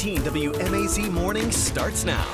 WMAZ Morning starts now.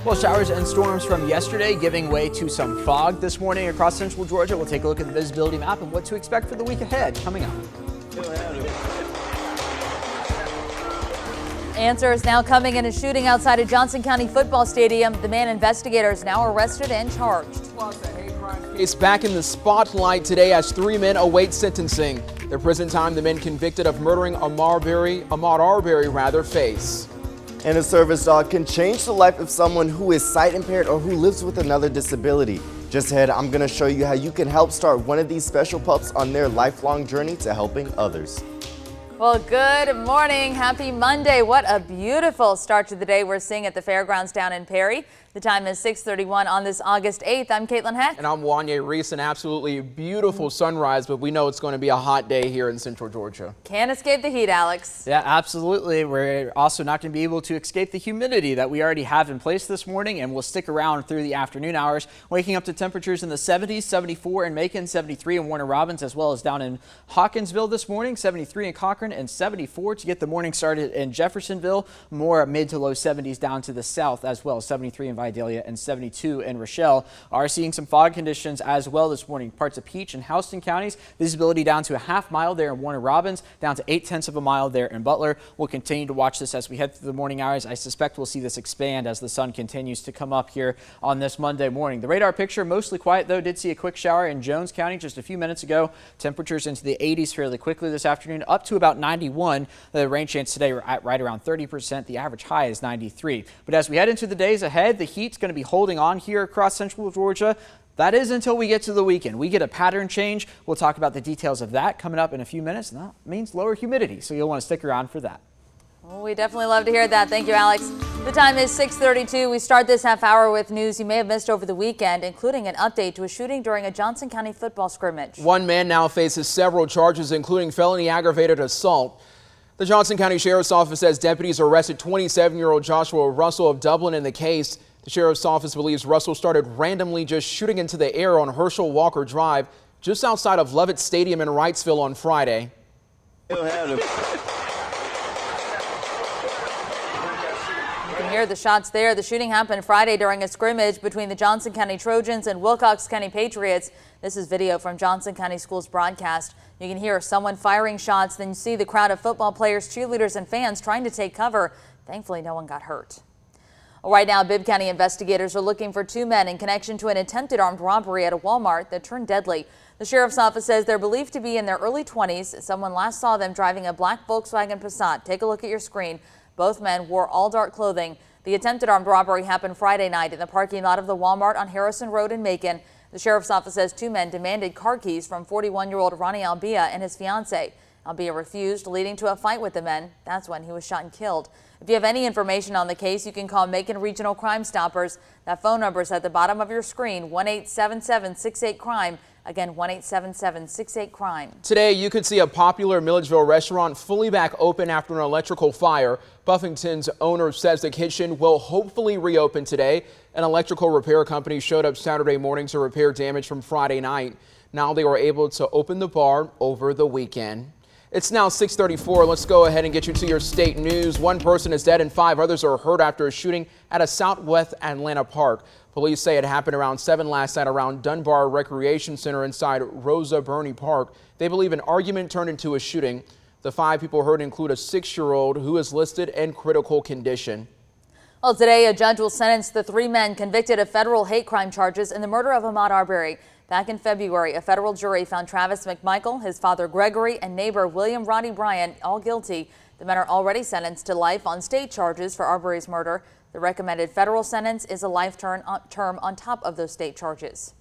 Well, showers and storms from yesterday giving way to some fog this morning across central Georgia. We'll take a look at the visibility map and what to expect for the week ahead coming up. Answers now coming in a shooting outside of Johnson County Football Stadium. The man investigators now arrested and charged. It's back in the spotlight today as 3 men await sentencing. Their prison time the men convicted of murdering Ahmaud Arbery face. And a service dog can change the life of someone who is sight impaired or who lives with another disability. Just ahead, I'm going to show you how you can help start one of these special pups on their lifelong journey to helping others. Well, good morning. Happy Monday. What a beautiful start to the day we're seeing at the fairgrounds down in Perry. The time is 6:31 on this August 8th. I'm Caitlin Heck. And I'm Wanya Reese. An absolutely beautiful sunrise, but we know it's going to be a hot day here in central Georgia. Can't escape the heat, Alex. Yeah, absolutely. We're also not going to be able to escape the humidity that we already have in place this morning and will stick around through the afternoon hours, waking up to temperatures in the 70s, 74 in Macon, 73 in Warner Robins, as well as down in Hawkinsville this morning, 73 in Cochrane, and 74 to get the morning started in Jeffersonville. More mid to low 70s down to the south as well, 73 in Vidalia and 72 in Rochelle. Are seeing some fog conditions as well this morning. Parts of Peach and Houston counties. Visibility down to a half mile there in Warner Robins, down to 0.8 of a mile there in Butler. We'll continue to watch this as we head through the morning hours. I suspect we'll see this expand as the sun continues to come up here on this Monday morning. The radar picture mostly quiet though. Did see a quick shower in Jones County just a few minutes ago. Temperatures into the 80s fairly quickly this afternoon, up to about 91. The rain chance today at right around 30%. The average high is 93. But as we head into the days ahead, the heat's going to be holding on here across central Georgia. That is until we get to the weekend. We get a pattern change. We'll talk about the details of that coming up in a few minutes. And that means lower humidity, so you'll want to stick around for that. Well, we definitely love to hear that. Thank you, Alex. The time is 6:32. We start this half hour with news you may have missed over the weekend, including an update to a shooting during a Johnson County football scrimmage. One man now faces several charges, including felony aggravated assault. The Johnson County Sheriff's Office says deputies arrested 27-year-old Joshua Russell of Dublin in the case. The Sheriff's Office believes Russell started randomly just shooting into the air on Herschel Walker Drive, just outside of Levitt Stadium in Wrightsville on Friday. You can hear the shots there. The shooting happened Friday during a scrimmage between the Johnson County Trojans and Wilcox County Patriots. This is video from Johnson County Schools broadcast. You can hear someone firing shots, then you see the crowd of football players, cheerleaders, and fans trying to take cover. Thankfully, no one got hurt. Right now, Bibb County investigators are looking for 2 men in connection to an attempted armed robbery at a Walmart that turned deadly. The Sheriff's Office says they're believed to be in their early 20s. Someone last saw them driving a black Volkswagen Passat. Take a look at your screen. Both men wore all dark clothing. The attempted armed robbery happened Friday night in the parking lot of the Walmart on Harrison Road in Macon. The Sheriff's Office says 2 men demanded car keys from 41-year-old Ronnie Albia and his fiancee. Albia refused, leading to a fight with the men. That's when he was shot and killed. If you have any information on the case, you can call Macon Regional Crime Stoppers. That phone number is at the bottom of your screen, 1-877-68-CRIME. Again, 1-877-68-CRIME. Today, you could see a popular Milledgeville restaurant fully back open after an electrical fire. Buffington's owner says the kitchen will hopefully reopen today. An electrical repair company showed up Saturday morning to repair damage from Friday night. Now they were able to open the bar over the weekend. It's now 6:34. Let's go ahead and get you to your state news. 1 person is dead and 5 others are hurt after a shooting at a Southwest Atlanta park. Police say it happened around 7 last night around Dunbar Recreation Center inside Rosa Burney Park. They believe an argument turned into a shooting. The 5 people hurt include a 6-year-old who is listed in critical condition. Well, today a judge will sentence the 3 men convicted of federal hate crime charges in the murder of Ahmaud Arbery. Back in February, a federal jury found Travis McMichael, his father Gregory, and neighbor William Roddy Bryant all guilty. The men are already sentenced to life on state charges for Arbery's murder. The recommended federal sentence is a life term on top of those state charges.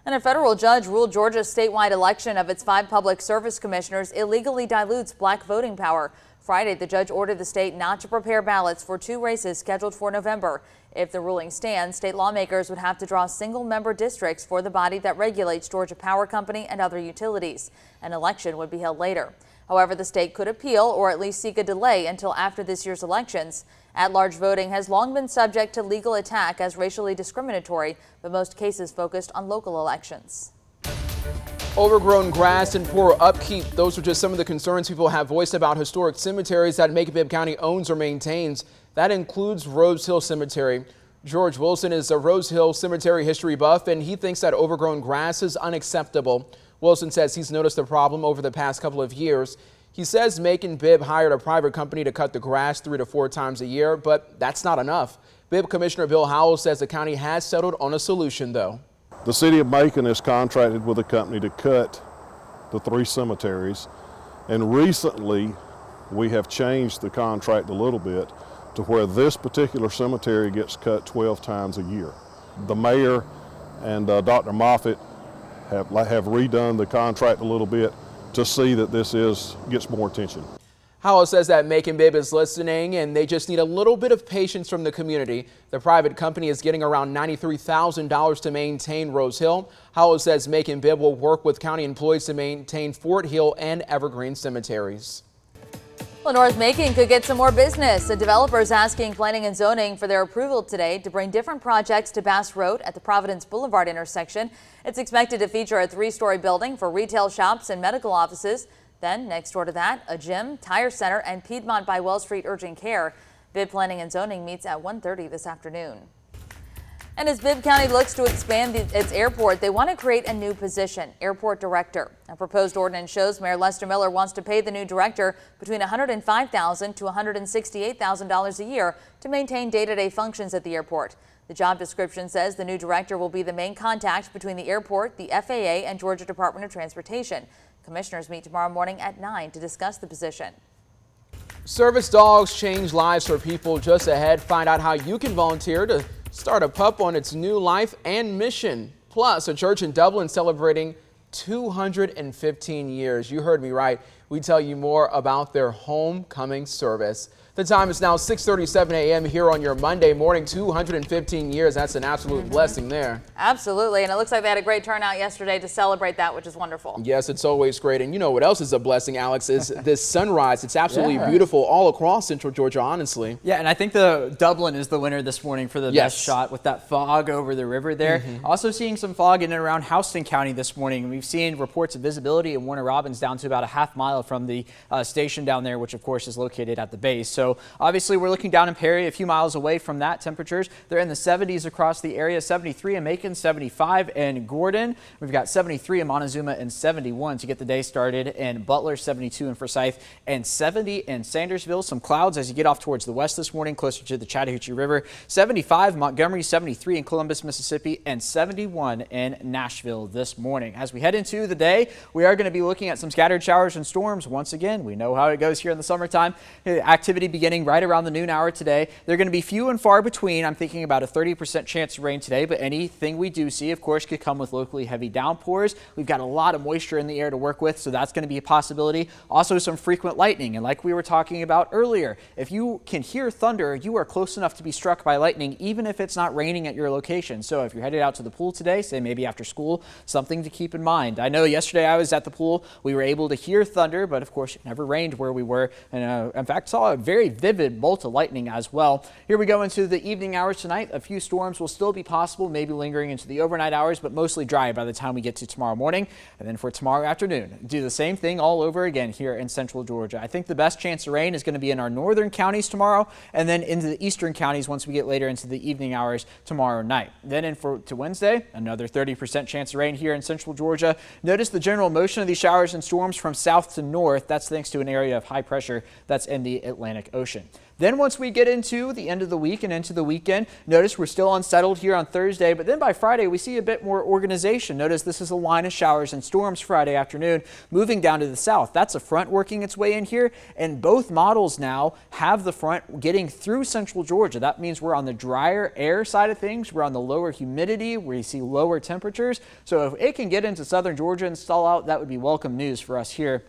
And a federal judge ruled Georgia's statewide election of its 5 public service commissioners illegally dilutes black voting power. Friday, the judge ordered the state not to prepare ballots for 2 races scheduled for November. If the ruling stands, state lawmakers would have to draw single-member districts for the body that regulates Georgia Power Company and other utilities. An election would be held later. However, the state could appeal or at least seek a delay until after this year's elections. At-large voting has long been subject to legal attack as racially discriminatory, but most cases focused on local elections. Overgrown grass and poor upkeep. Those are just some of the concerns people have voiced about historic cemeteries that Macon County owns or maintains. That includes Rose Hill Cemetery. George Wilson is a Rose Hill Cemetery history buff, and he thinks that overgrown grass is unacceptable. Wilson says he's noticed the problem over the past couple of years. He says Macon Bibb hired a private company to cut the grass 3 to 4 times a year, but that's not enough. Bibb Commissioner Bill Howell says the county has settled on a solution, though. The city of Macon has contracted with a company to cut the 3 cemeteries, and recently we have changed the contract a little bit to where this particular cemetery gets cut 12 times a year. The mayor and Dr. Moffitt have redone the contract a little bit to see that this gets more attention. Howell says that Macon Bibb is listening and they just need a little bit of patience from the community. The private company is getting around $93,000 to maintain Rose Hill. Howell says Macon Bibb will work with county employees to maintain Fort Hill and Evergreen cemeteries. Well, North Macon could get some more business. The developer is asking planning and zoning for their approval today to bring different projects to Bass Road at the Providence Boulevard intersection. It's expected to feature a 3-story building for retail shops and medical offices. Then, next door to that, a gym, tire center, and Piedmont by Wells Street urgent care. Bibb Planning and Zoning meets at 1:30 this afternoon. And as Bibb County looks to expand its airport, they want to create a new position, airport director. A proposed ordinance shows Mayor Lester Miller wants to pay the new director between $105,000 to $168,000 a year to maintain day-to-day functions at the airport. The job description says the new director will be the main contact between the airport, the FAA, and Georgia Department of Transportation. Commissioners meet tomorrow morning at 9 to discuss the position. Service dogs change lives for people. Just ahead, find out how you can volunteer to start a pup on its new life and mission. Plus, a church in Dublin celebrating 215 years. You heard me right. We tell you more about their homecoming service. The time is now 6:37 a.m. here on your Monday morning. 215 years. That's an absolute blessing there. Absolutely. And it looks like they had a great turnout yesterday to celebrate that, which is wonderful. Yes, it's always great. And you know what else is a blessing, Alex, is this sunrise. It's absolutely beautiful all across Central Georgia, honestly. Yeah, and I think the Dublin is the winner this morning for the best shot with that fog over the river there. Also seeing some fog in and around Houston County this morning. We've seen reports of visibility in Warner Robins down to about a half mile from the station down there, which of course is located at the base. So obviously we're looking down in Perry, a few miles away from that. Temperatures, they're in the 70s across the area, 73 in Macon, 75 in Gordon. We've got 73 in Montezuma and 71 to get the day started in Butler, 72 in Forsyth, and 70 in Sandersville. Some clouds as you get off towards the west this morning, closer to the Chattahoochee River. 75 Montgomery, 73 in Columbus, Mississippi, and 71 in Nashville this morning. As we head into the day, we are going to be looking at some scattered showers and storms. Once again, we know how it goes here in the summertime. Activity beginning right around the noon hour today. They're going to be few and far between. I'm thinking about a 30% chance of rain today, but anything we do see, of course, could come with locally heavy downpours. We've got a lot of moisture in the air to work with, so that's going to be a possibility. Also, some frequent lightning, and like we were talking about earlier, if you can hear thunder, you are close enough to be struck by lightning, even if it's not raining at your location. So if you're headed out to the pool today, say maybe after school, something to keep in mind. I know yesterday I was at the pool. We were able to hear thunder, but of course it never rained where we were, and in fact saw a very vivid bolt of lightning as well. Here we go into the evening hours tonight. A few storms will still be possible, maybe lingering into the overnight hours, but mostly dry by the time we get to tomorrow morning. And then for tomorrow afternoon, do the same thing all over again here in central Georgia. I think the best chance of rain is going to be in our northern counties tomorrow, and then into the eastern counties once we get later into the evening hours tomorrow night. Then to Wednesday, another 30% chance of rain here in central Georgia. Notice the general motion of these showers and storms from south to north. That's thanks to an area of high pressure that's in the Atlantic Ocean. Then once we get into the end of the week and into the weekend, notice we're still unsettled here on Thursday, but then by Friday we see a bit more organization. Notice this is a line of showers and storms Friday afternoon moving down to the south. That's a front working its way in here, and both models now have the front getting through central Georgia. That means we're on the drier air side of things. We're on the lower humidity where you see lower temperatures. So if it can get into southern Georgia and stall out, that would be welcome news for us here.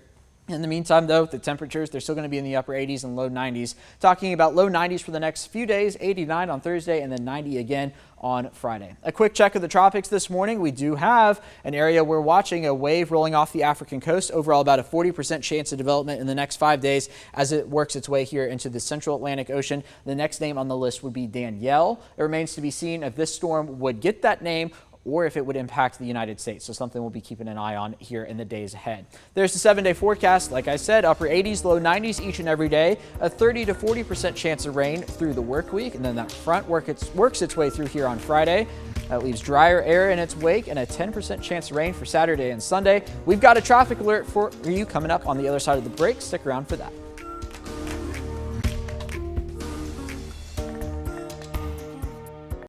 In the meantime, though, the temperatures, they're still going to be in the upper 80s and low 90s. Talking about low 90s for the next few days, 89 on Thursday and then 90 again on Friday. A quick check of the tropics this morning. We do have an area we're watching, a wave rolling off the African coast. Overall, about a 40% chance of development in the next 5 days as it works its way here into the central Atlantic Ocean. The next name on the list would be Danielle. It remains to be seen if this storm would get that name or if it would impact the United States. So something we'll be keeping an eye on here in the days ahead. There's the 7-day forecast. Like I said, upper 80s, low 90s each and every day, a 30 to 40% chance of rain through the work week, and then that front works its way through here on Friday. That leaves drier air in its wake and a 10% chance of rain for Saturday and Sunday. We've got a traffic alert for you coming up on the other side of the break. Stick around for that.